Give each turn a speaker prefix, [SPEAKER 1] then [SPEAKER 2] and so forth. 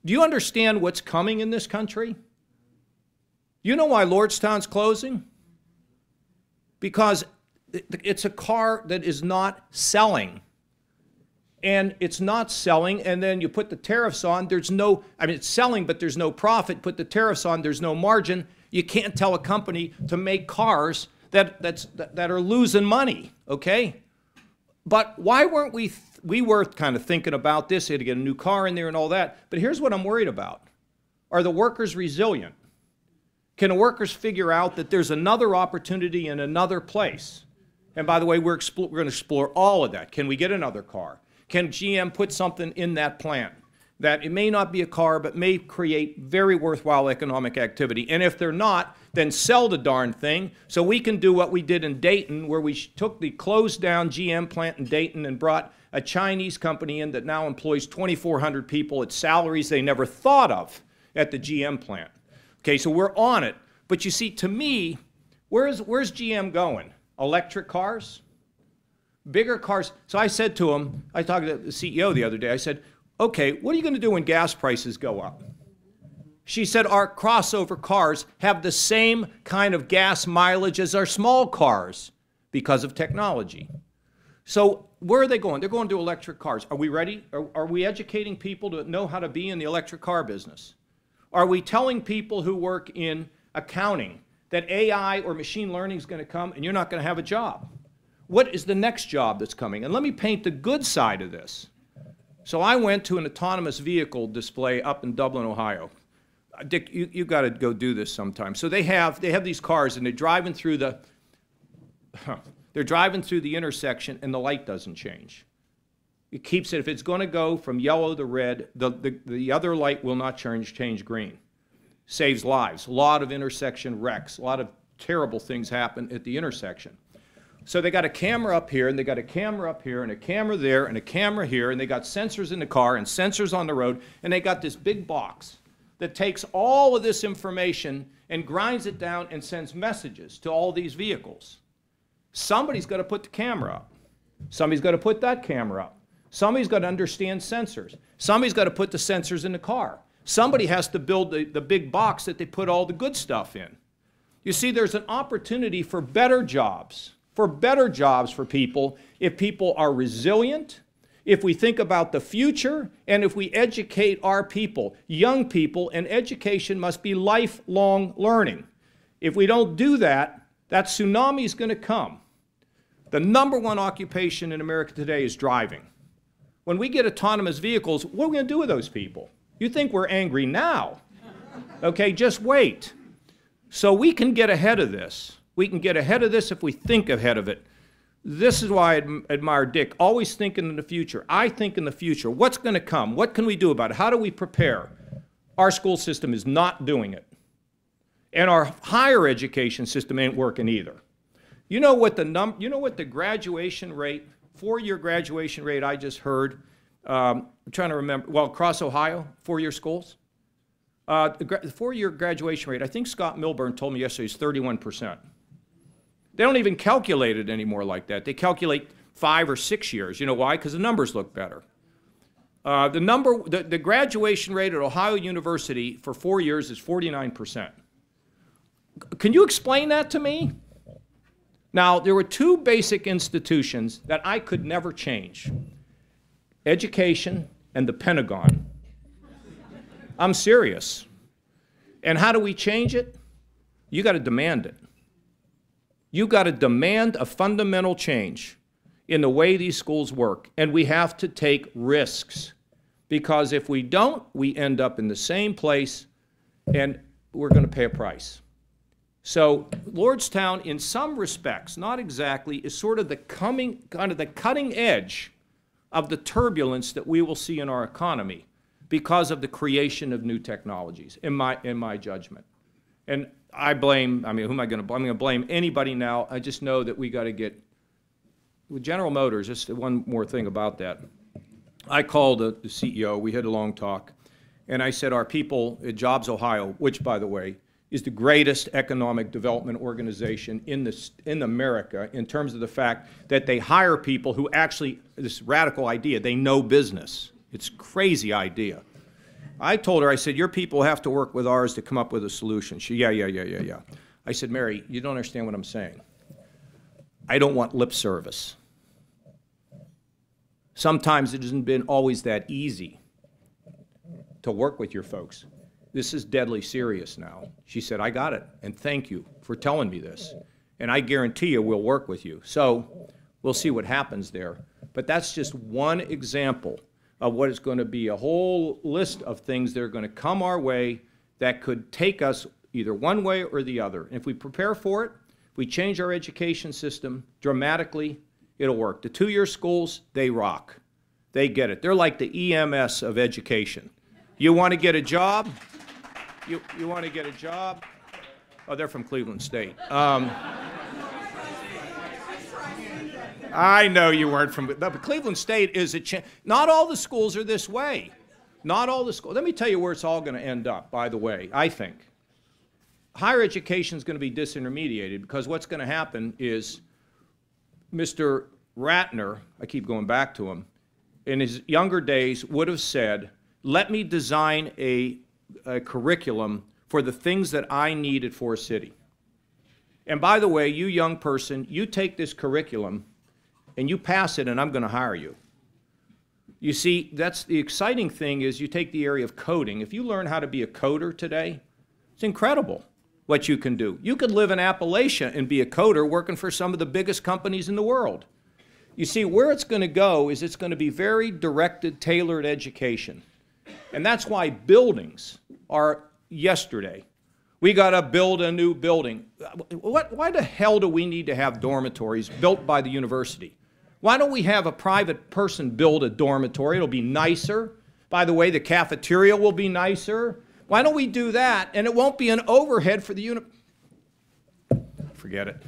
[SPEAKER 1] Do you understand what's coming in this country? You know why Lordstown's closing? Because it's a car that is not selling. And it's not selling, and then you put the tariffs on, there's no, I mean, it's selling, but there's no profit. Put the tariffs on, there's no margin. You can't tell a company to make cars that are losing money, okay? But why weren't we were kind of thinking about this, to get a new car in there and all that, but here's what I'm worried about. Are the workers resilient? Can the workers figure out that there's another opportunity in another place? And by the way, we're going to explore all of that. Can we get another car? Can GM put something in that plant that it may not be a car, but may create very worthwhile economic activity? And if they're not, then sell the darn thing so we can do what we did in Dayton, where we took the closed down GM plant in Dayton and brought a Chinese company in that now employs 2,400 people at salaries they never thought of at the GM plant. Okay, so we're on it. But you see, to me, where's GM going? Electric cars? Bigger cars. So I said to him, I talked to the CEO the other day, I said, okay, what are you going to do when gas prices go up? She said, our crossover cars have the same kind of gas mileage as our small cars because of technology. So where are they going? They're going to electric cars. Are we ready? Are we educating people to know how to be in the electric car business? Are we telling people who work in accounting that AI or machine learning is going to come and you're not going to have a job? What is the next job that's coming? And let me paint the good side of this. So I went to an autonomous vehicle display up in Dublin, Ohio. Dick, you got to go do this sometime. So they have these cars, and they're driving through the intersection, and the light doesn't change. It keeps it. If it's going to go from yellow to red, the other light will not change green. Saves lives. A lot of intersection wrecks. A lot of terrible things happen at the intersection. So they got a camera up here, and they got a camera up here, and a camera there, and a camera here, and they got sensors in the car and sensors on the road, and they got this big box that takes all of this information and grinds it down and sends messages to all these vehicles. Somebody's got to put the camera up. Somebody's got to put that camera up. Somebody's got to understand sensors. Somebody's got to put the sensors in the car. Somebody has to build the big box that they put all the good stuff in. You see, there's an opportunity for better jobs for people if people are resilient, if we think about the future, and if we educate our people, young people, and education must be lifelong learning. If we don't do that, that tsunami is going to come. The #1 occupation in America today is driving. When we get autonomous vehicles, what are we going to do with those people? You think we're angry now. Okay, just wait. So we can get ahead of this. We can get ahead of this if we think ahead of it. This is why I admire Dick, always thinking in the future. I think in the future. What's going to come? What can we do about it? How do we prepare? Our school system is not doing it. And our higher education system ain't working either. You know what the graduation rate, 4-year graduation rate I just heard, I'm trying to remember, well, across Ohio, 4-year schools? The 4-year graduation rate, I think Scott Milburn told me yesterday, is 31%. They don't even calculate it anymore like that. They calculate 5 or 6 years. You know why? Because the numbers look better. The graduation rate at Ohio University for 4 years is 49%. Can you explain that to me? Now, there were 2 basic institutions that I could never change: education and the Pentagon. I'm serious. And how do we change it? You got to demand it. You got to demand a fundamental change in the way these schools work. And we have to take risks. Because if we don't, we end up in the same place, and we're going to pay a price. So Lordstown, in some respects, not exactly, is sort of the cutting edge of the turbulence that we will see in our economy because of the creation of new technologies, in my judgment. And I mean, who am I going to blame? I'm going to blame anybody now. I just know that we got to get, with General Motors, just one more thing about that. I called the CEO, we had a long talk, and I said our people at Jobs Ohio, which, by the way, is the greatest economic development organization in America in terms of the fact that they hire people who actually, this radical idea, they know business. It's a crazy idea. I told her, I said, your people have to work with ours to come up with a solution. She, yeah. I said, Mary, you don't understand what I'm saying. I don't want lip service. Sometimes it hasn't been always that easy to work with your folks. This is deadly serious now. She said, I got it, and thank you for telling me this. And I guarantee you we'll work with you. So we'll see what happens there. But that's just one example of what is going to be a whole list of things that are going to come our way that could take us either one way or the other. And if we prepare for it, if we change our education system dramatically, it'll work. The two-year schools, they rock. They get it. They're like the EMS of education. You want to get a job? You want to get a job? Oh, they're from Cleveland State. I know you weren't from, but Cleveland State is not all the schools are this way. Not all the schools. Let me tell you where it's all going to end up, by the way, I think. Higher education is going to be disintermediated because what's going to happen is Mr. Ratner, I keep going back to him, in his younger days would have said, let me design a curriculum for the things that I need at Forest City. And by the way, you young person, you take this curriculum and you pass it and I'm going to hire you. You see, that's the exciting thing is you take the area of coding. If you learn how to be a coder today, it's incredible what you can do. You could live in Appalachia and be a coder working for some of the biggest companies in the world. You see, where it's going to go is it's going to be very directed, tailored education. And that's why buildings are yesterday. We got to build a new building. Why the hell do we need to have dormitories built by the university? Why don't we have a private person build a dormitory? It'll be nicer. By the way, the cafeteria will be nicer. Why don't we do that? And it won't be an overhead for the forget it.